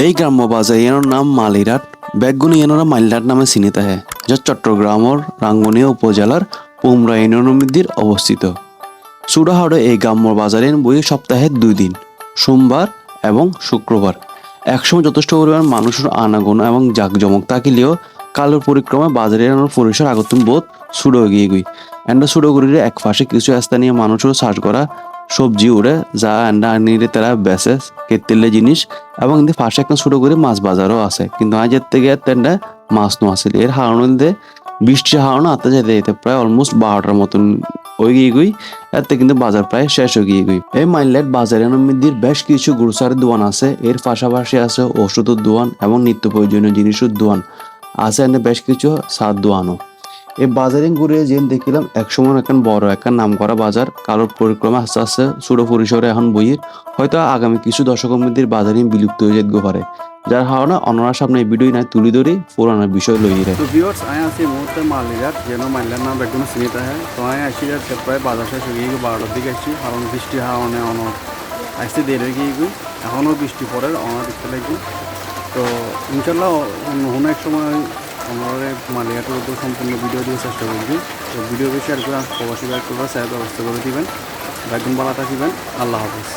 এই গ্রাম্য বাজার এর নাম মালিরাট বেগুনি এনরা মালিরাট নামে চিহ্নিত হয় যা চট্টগ্রামের রাঙ্গুনিয়া উপজেলার পুমরা ইউনিয়নের মধ্যে অবস্থিত। সুডাহাটে এই গ্রাম্য বাজারের বই সপ্তাহে 2 দিন, সোমবার এবং শুক্রবার। একসময় যথেষ্ট পরিমাণ মানুষের আনাগোনা এবং জাঁকজমক থাকিলেও কালের পরিক্রমায় বাজারের পরিসর আগতুন বোধ সুডো গিয়ে গই। এন্ডা সুডোগুড়ির এক পাশে কিছু স্থানীয় মানুষের চাষ করা সবজি উড়ে যা এন্ডা আনিলে তারা বেচে কেতেলে জিনিস এবং কিন্তু পাশে একটা ছোট করে মাছ বাজারও আছে, কিন্তু আজ এর থেকে তেন্ডা মাছ নো আসলে এর হারণে বৃষ্টির হারণে আতে যেতে যেতে প্রায় অলমোস্ট 12টার মতন ওই গিয়ে গই। এতে কিন্তু বাজার প্রায় শেষ হয়ে গিয়ে গই। এই মাইলেট বাজারের মধ্যে বেশ কিছু গ্রোসারির দোকান আছে, এর পাশাপাশি আছে ওষুধের দোকান এবং নিত্য প্রয়োজনীয় জিনিসের দোকান আছে, এনে বেশ কিছু সার দোকানও। এই বাজারে ঘুরে যে দেখলাম একসময় এখন বড় একটা নাম করা বাজার কালোর পরিক্রমা আস্তে আস্তে ছোট পরিসরে এখন বইয়ের হয়তো আগামী কিছু দশকের মধ্যে বাজারে বিলুপ্ত হয়ে যেতে পারে, যার কারণে অন্যরা সামনে এই ভিডিও নাই তুলি ধরি পুরানো বিষয় লইয়ে রে। तो व्यूअर्स आए आसी मुहूर्ते मालिरात যেন মাইলার নাম বেগুন চিনিতে হয় তো আয় আসি যাচ্ছে প্রায় বাজার শেষ হয়ে গিয়ে 12টার দিকে আসছি, কারণ বৃষ্টি হাওয়ানে আসতে দেরি হয়ে গিয়ে এখনও বৃষ্টি পড়ে দেখতে লাগি। তো ইনশাল্লাহ অন্য এক সময় ওনারা মালিয়াটের উপর সম্পূর্ণ ভিডিও দিয়ে চেষ্টা করবি। তো ভিডিওকে শেয়ার করে প্রবাসী বাইক করবা ব্যবস্থা করে দিবেন। বেগুন বালা থাকিবেন। আল্লাহ হাফিজ।